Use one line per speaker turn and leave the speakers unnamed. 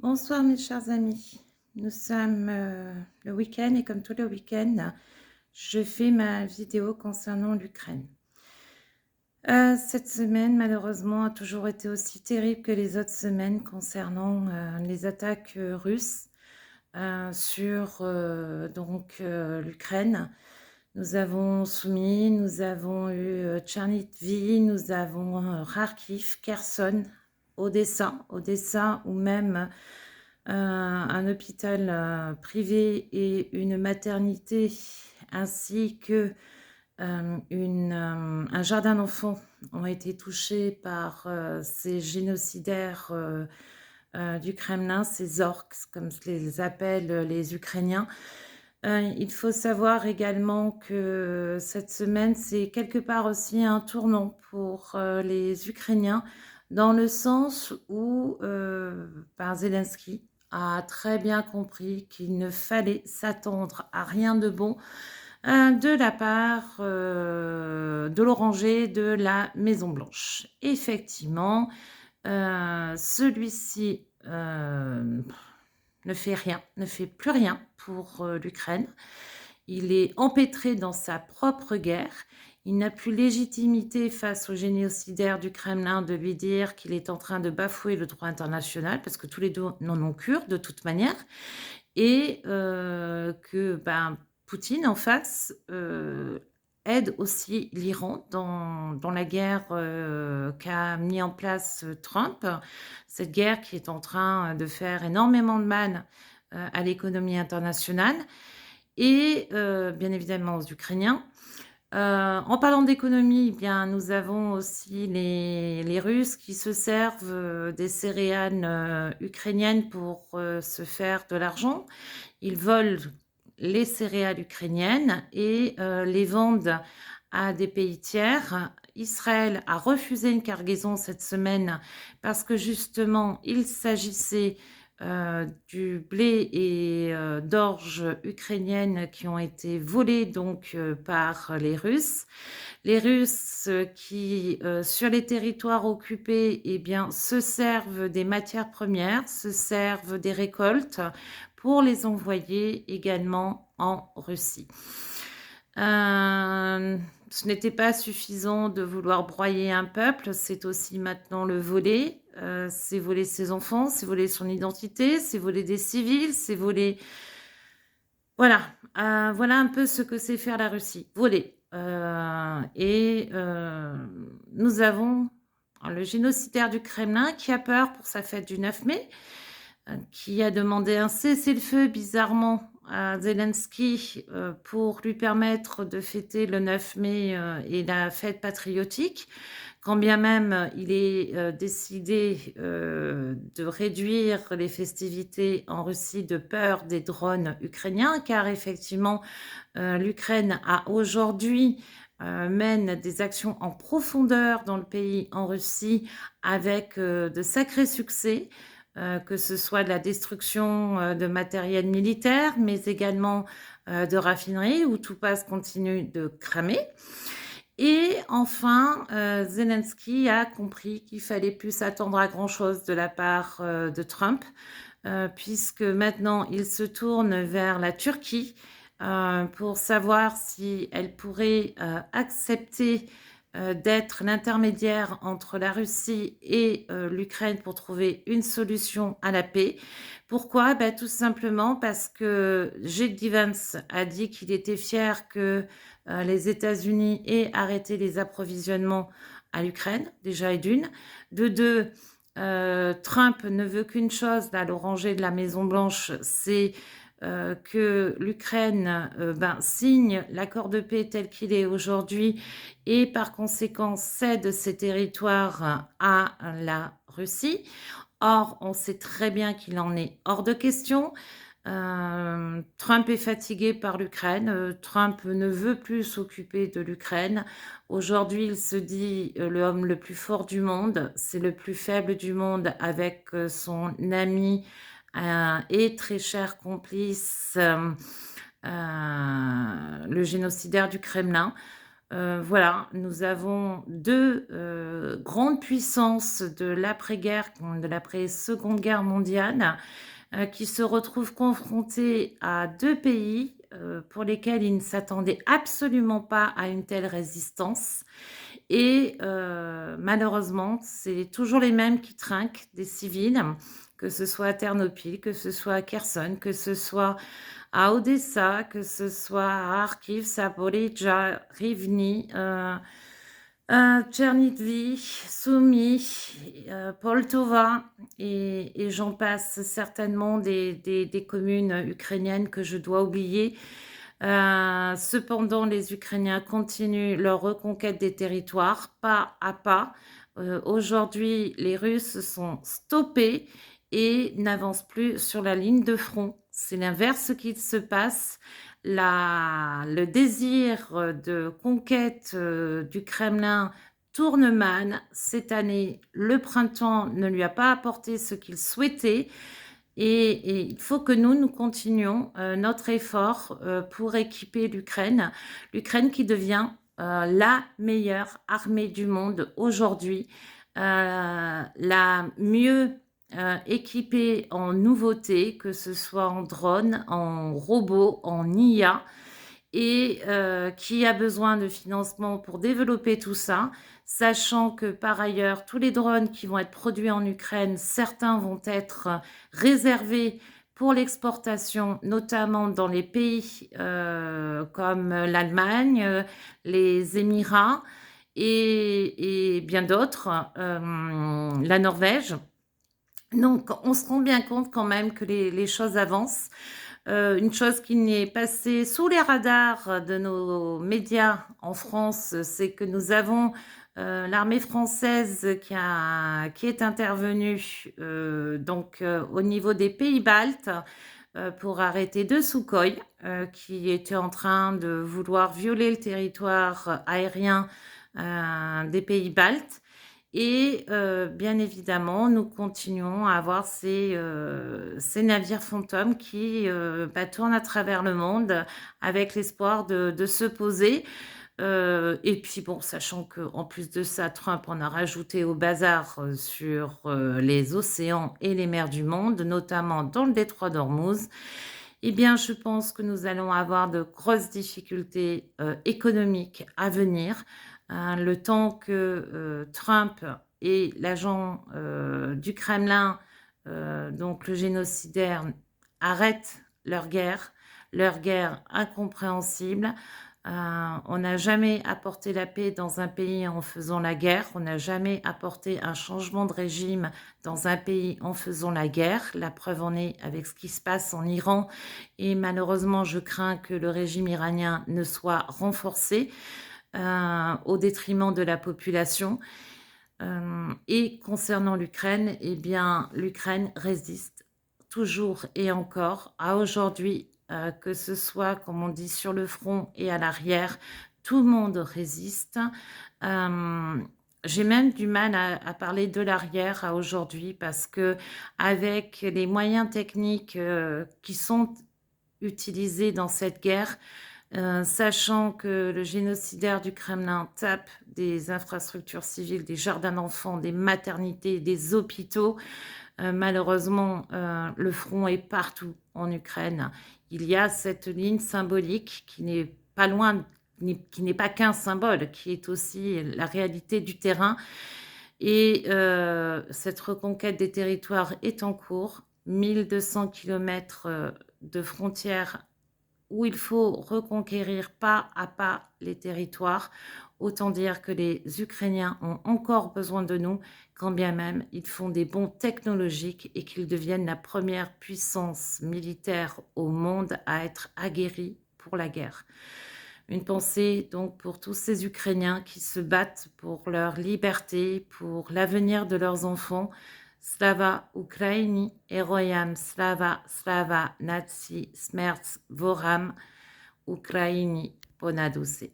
Bonsoir mes chers amis. Nous sommes le week-end et comme tout le week-end, je fais ma vidéo concernant l'Ukraine. Cette semaine, malheureusement, a toujours été aussi terrible que les autres semaines concernant les attaques russes sur l'Ukraine. Nous avons Soumy, nous avons eu Tchernivtsi, nous avons Kharkiv, Kherson, Odessa ou même un hôpital privé et une maternité, ainsi que un jardin d'enfants ont été touchés par ces génocidaires du Kremlin, ces orques, comme les appellent les Ukrainiens. Il faut savoir également que cette semaine, c'est quelque part aussi un tournant pour les Ukrainiens, dans le sens où Zelensky a très bien compris qu'il ne fallait s'attendre à rien de bon de la part de l'oranger de la Maison-Blanche. Effectivement, celui-ci ne fait rien, ne fait plus rien pour l'Ukraine. Il est empêtré dans sa propre guerre. Il n'a plus légitimité face au génocidaire du Kremlin de lui dire qu'il est en train de bafouer le droit international, parce que tous les deux n'en ont cure de toute manière, et que Poutine en face aide aussi l'Iran dans la guerre qu'a mis en place Trump, cette guerre qui est en train de faire énormément de mal à l'économie internationale et bien évidemment aux Ukrainiens. En parlant d'économie, bien, nous avons aussi les Russes qui se servent des céréales ukrainiennes pour se faire de l'argent. Ils volent les céréales ukrainiennes et les vendent à des pays tiers. Israël a refusé une cargaison cette semaine parce que justement, il s'agissait du blé et d'orge ukrainienne qui ont été volés par les Russes. Les Russes qui, sur les territoires occupés, eh bien, se servent des matières premières, se servent des récoltes pour les envoyer également en Russie. Ce n'était pas suffisant de vouloir broyer un peuple, c'est aussi maintenant le voler. C'est voler ses enfants, c'est voler son identité, c'est voler des civils, c'est voler... Voilà, voilà un peu ce que c'est faire la Russie, voler. Nous avons le génocidaire du Kremlin qui a peur pour sa fête du 9 mai, qui a demandé un cessez-le-feu bizarrement à Zelensky pour lui permettre de fêter le 9 mai et la fête patriotique, quand bien même il est décidé de réduire les festivités en Russie de peur des drones ukrainiens, car effectivement l'Ukraine a aujourd'hui mène des actions en profondeur dans le pays, en Russie, avec de sacrés succès, que ce soit de la destruction de matériel militaire, mais également de raffineries où tout passe continue de cramer. Et enfin, Zelensky a compris qu'il fallait plus s'attendre à grand-chose de la part de Trump, puisque maintenant il se tourne vers la Turquie pour savoir si elle pourrait accepter d'être l'intermédiaire entre la Russie et l'Ukraine pour trouver une solution à la paix. Pourquoi? Tout simplement parce que J.D. Vance a dit qu'il était fier que les États-Unis aient arrêté les approvisionnements à l'Ukraine, déjà et d'une. De deux, Trump ne veut qu'une chose, là, l'oranger de la Maison-Blanche, c'est que l'Ukraine signe l'accord de paix tel qu'il est aujourd'hui et par conséquent cède ses territoires à la Russie. Or, on sait très bien qu'il en est hors de question. Trump est fatigué par l'Ukraine. Trump ne veut plus s'occuper de l'Ukraine. Aujourd'hui, il se dit l'homme le plus fort du monde. C'est le plus faible du monde avec son ami et très cher complice, le génocidaire du Kremlin. Voilà, nous avons 2 grandes puissances de l'après-guerre, de l'après-Seconde Guerre mondiale, qui se retrouvent confrontés à 2 pays, pour lesquels ils ne s'attendaient absolument pas à une telle résistance et malheureusement, c'est toujours les mêmes qui trinquent, des civils, que ce soit à Ternopil, que ce soit à Kherson, que ce soit à Odessa, que ce soit à Kharkiv, Zaporijjia, Rivne, Tchernivtsi, Soumy, Poltava et j'en passe certainement des communes ukrainiennes que je dois oublier. Cependant, les Ukrainiens continuent leur reconquête des territoires pas à pas. Aujourd'hui, les Russes sont stoppés et n'avancent plus sur la ligne de front. C'est l'inverse qui se passe. Le désir de conquête du Kremlin tourne mal. Cette année, le printemps ne lui a pas apporté ce qu'il souhaitait. Et il faut que nous continuions notre effort pour équiper l'Ukraine. L'Ukraine qui devient la meilleure armée du monde aujourd'hui, la mieux équipée en nouveautés, que ce soit en drones, en robots, en IA et qui a besoin de financement pour développer tout ça, sachant que par ailleurs, tous les drones qui vont être produits en Ukraine, certains vont être réservés pour l'exportation, notamment dans les pays comme l'Allemagne, les Émirats et bien d'autres, la Norvège. Donc, on se rend bien compte quand même que les choses avancent. Une chose qui n'est passée sous les radars de nos médias en France, c'est que nous avons l'armée française qui est intervenue au niveau des pays baltes pour arrêter deux Sukhoi qui étaient en train de vouloir violer le territoire aérien des pays baltes. Et bien évidemment, nous continuons à avoir ces navires fantômes qui tournent à travers le monde avec l'espoir de se poser. Et puis bon, sachant qu'en plus de ça, Trump en a rajouté au bazar sur les océans et les mers du monde, notamment dans le détroit d'Ormuz, eh bien, je pense que nous allons avoir de grosses difficultés économiques à venir. Le temps que Trump et l'agent du Kremlin, donc le génocidaire, arrêtent leur guerre incompréhensible. On n'a jamais apporté la paix dans un pays en faisant la guerre. On n'a jamais apporté un changement de régime dans un pays en faisant la guerre. La preuve en est avec ce qui se passe en Iran. Et malheureusement, je crains que le régime iranien ne soit renforcé au détriment de la population. Et concernant l'Ukraine, eh bien, l'Ukraine résiste toujours et encore à aujourd'hui, que ce soit, comme on dit, sur le front et à l'arrière, tout le monde résiste. J'ai même du mal à parler de l'arrière à aujourd'hui parce que avec les moyens techniques qui sont utilisés dans cette guerre, sachant que le génocidaire du Kremlin tape des infrastructures civiles, des jardins d'enfants, des maternités, des hôpitaux, malheureusement, le front est partout en Ukraine. Il y a cette ligne symbolique qui n'est pas loin, qui n'est pas qu'un symbole, qui est aussi la réalité du terrain. Et cette reconquête des territoires est en cours. 1200 kilomètres de frontières où il faut reconquérir pas à pas les territoires. Autant dire que les Ukrainiens ont encore besoin de nous, quand bien même ils font des bonds technologiques et qu'ils deviennent la première puissance militaire au monde à être aguerris pour la guerre. Une pensée donc pour tous ces Ukrainiens qui se battent pour leur liberté, pour l'avenir de leurs enfants. Slava Ukraini, Heroyam Slava, Slava Nazi, Smert Voram, Ukraini Ponaduse.